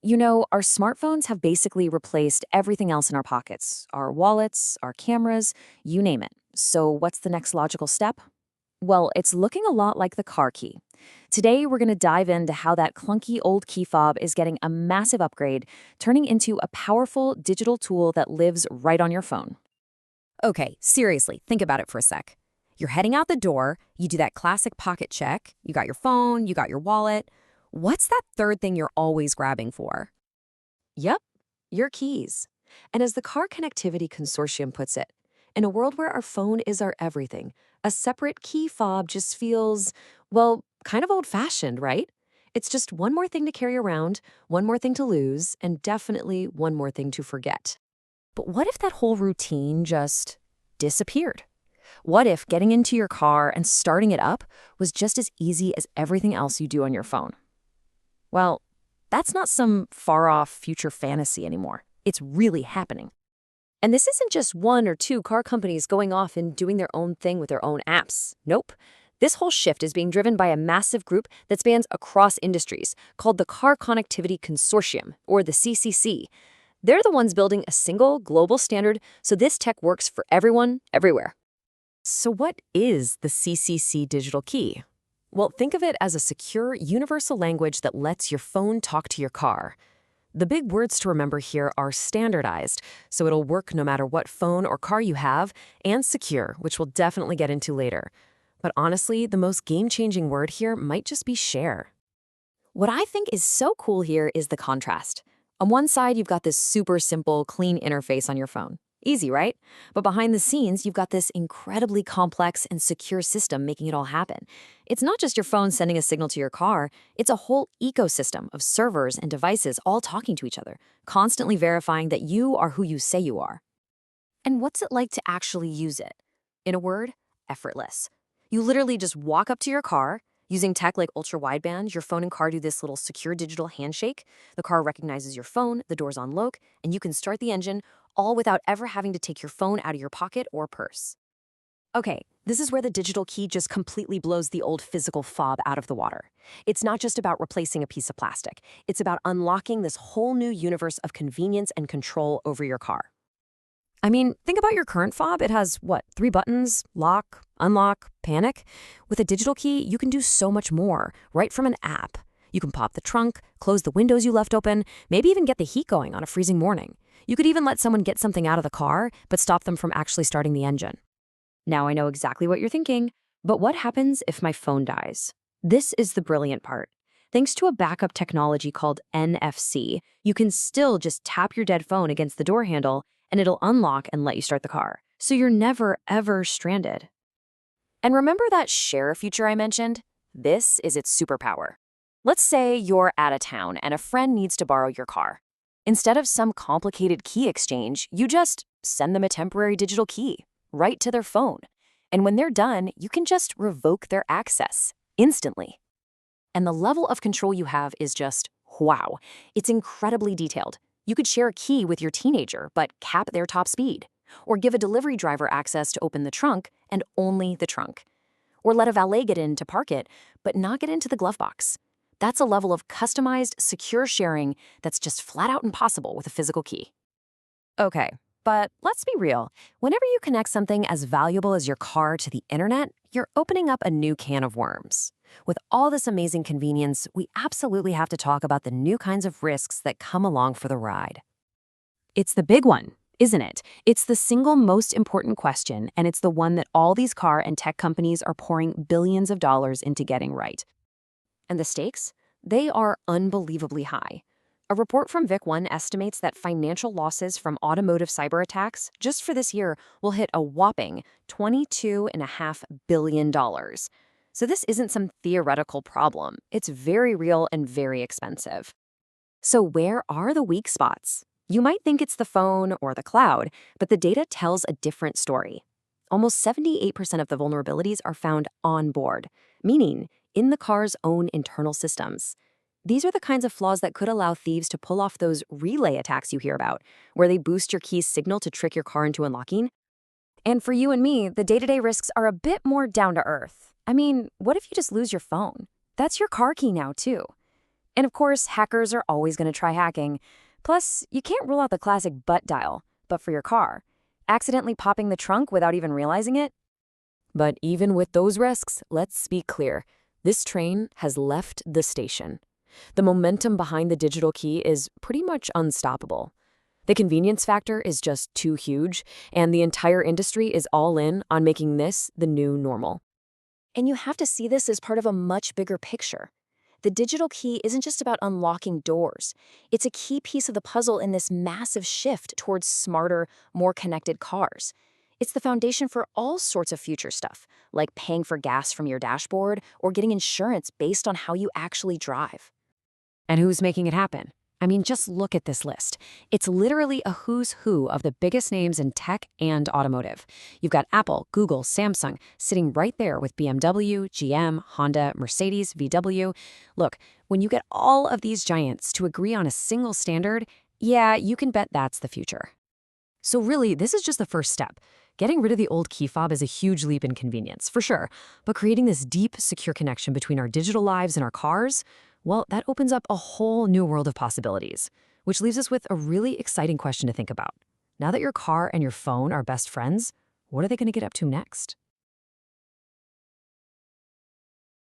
Our smartphones have basically replaced everything else in our pockets, our wallets, our cameras, you name it. So, what's the next logical step? Well, it's looking a lot like the car key. Today, we're going to dive into how that clunky old key fob is getting a massive upgrade, turning into a powerful digital tool that lives right on your phone. Okay, seriously, think about it for a sec. You're heading out the door, you do that classic pocket check, you got your phone, you got your wallet. What's that third thing you're always grabbing for? Yep, your keys. And as the Car Connectivity Consortium puts it, in a world where our phone is our everything, a separate key fob just feels, well, kind of old fashioned, right? It's just one more thing to carry around, one more thing to lose, and definitely one more thing to forget. But what if that whole routine just disappeared? What if getting into your car and starting it up was just as easy as everything else you do on your phone? Well, that's not some far-off future fantasy anymore. It's really happening. And this isn't just one or two car companies going off and doing their own thing with their own apps. Nope. This whole shift is being driven by a massive group that spans across industries called the Car Connectivity Consortium, or the CCC. They're the ones building a single global standard so this tech works for everyone, everywhere. So what is the CCC digital key? Well, think of it as a secure, universal language that lets your phone talk to your car. The big words to remember here are standardized, so it'll work no matter what phone or car you have, and secure, which we'll definitely get into later. But honestly, the most game-changing word here might just be share. What I think is so cool here is the contrast. On one side, you've got this super simple, clean interface on your phone. Easy, right? But behind the scenes, you've got this incredibly complex and secure system making it all happen. It's not just your phone sending a signal to your car, it's a whole ecosystem of servers and devices all talking to each other, constantly verifying that you are who you say you are. And what's it like to actually use it? In a word, effortless. You literally just walk up to your car. Using tech like ultra-wideband, your phone and car do this little secure digital handshake. The car recognizes your phone, the door's on lock, and you can start the engine, all without ever having to take your phone out of your pocket or purse. Okay, this is where the digital key just completely blows the old physical fob out of the water. It's not just about replacing a piece of plastic. It's about unlocking this whole new universe of convenience and control over your car. I mean, think about your current fob. It has, what, 3 buttons? Lock, unlock, panic? With a digital key, you can do so much more, right from an app. You can pop the trunk, close the windows you left open, maybe even get the heat going on a freezing morning. You could even let someone get something out of the car, but stop them from actually starting the engine. Now I know exactly what you're thinking, but what happens if my phone dies? This is the brilliant part. Thanks to a backup technology called NFC, you can still just tap your dead phone against the door handle and it'll unlock and let you start the car. So you're never, ever stranded. And remember that share feature I mentioned? This is its superpower. Let's say you're out of town and a friend needs to borrow your car. Instead of some complicated key exchange, you just send them a temporary digital key right to their phone. And when they're done, you can just revoke their access instantly. And the level of control you have is just, wow. It's incredibly detailed. You could share a key with your teenager, but cap their top speed. Or give a delivery driver access to open the trunk and only the trunk. Or let a valet get in to park it, but not get into the glove box. That's a level of customized, secure sharing that's just flat out impossible with a physical key. Okay, but let's be real. Whenever you connect something as valuable as your car to the internet, you're opening up a new can of worms. With all this amazing convenience, we absolutely have to talk about the new kinds of risks that come along for the ride. It's the big one, isn't it? It's the single most important question, and it's the one that all these car and tech companies are pouring billions of dollars into getting right. And the stakes? They are unbelievably high. A report from VIC1 estimates that financial losses from automotive cyber attacks just for this year will hit a whopping $22.5 billion. So this isn't some theoretical problem. It's very real and very expensive. So where are the weak spots? You might think it's the phone or the cloud, but the data tells a different story. Almost 78% of the vulnerabilities are found on board, meaning in the car's own internal systems. These are the kinds of flaws that could allow thieves to pull off those relay attacks you hear about, where they boost your key's signal to trick your car into unlocking. And for you and me, the day-to-day risks are a bit more down to earth. I mean, what if you just lose your phone? That's your car key now, too. And of course, hackers are always going to try hacking. Plus, you can't rule out the classic butt dial, but for your car. Accidentally popping the trunk without even realizing it? But even with those risks, let's be clear. This train has left the station. The momentum behind the digital key is pretty much unstoppable. The convenience factor is just too huge, and the entire industry is all in on making this the new normal. And you have to see this as part of a much bigger picture. The digital key isn't just about unlocking doors. It's a key piece of the puzzle in this massive shift towards smarter, more connected cars. It's the foundation for all sorts of future stuff, like paying for gas from your dashboard or getting insurance based on how you actually drive. And who's making it happen? I mean, just look at this list. It's literally a who's who of the biggest names in tech and automotive. You've got Apple, Google, Samsung sitting right there with BMW, GM, Honda, Mercedes, VW. Look, when you get all of these giants to agree on a single standard, yeah, you can bet that's the future. So really, this is just the first step. Getting rid of the old key fob is a huge leap in convenience, for sure. But creating this deep, secure connection between our digital lives and our cars, well, that opens up a whole new world of possibilities, which leaves us with a really exciting question to think about. Now that your car and your phone are best friends, what are they going to get up to next?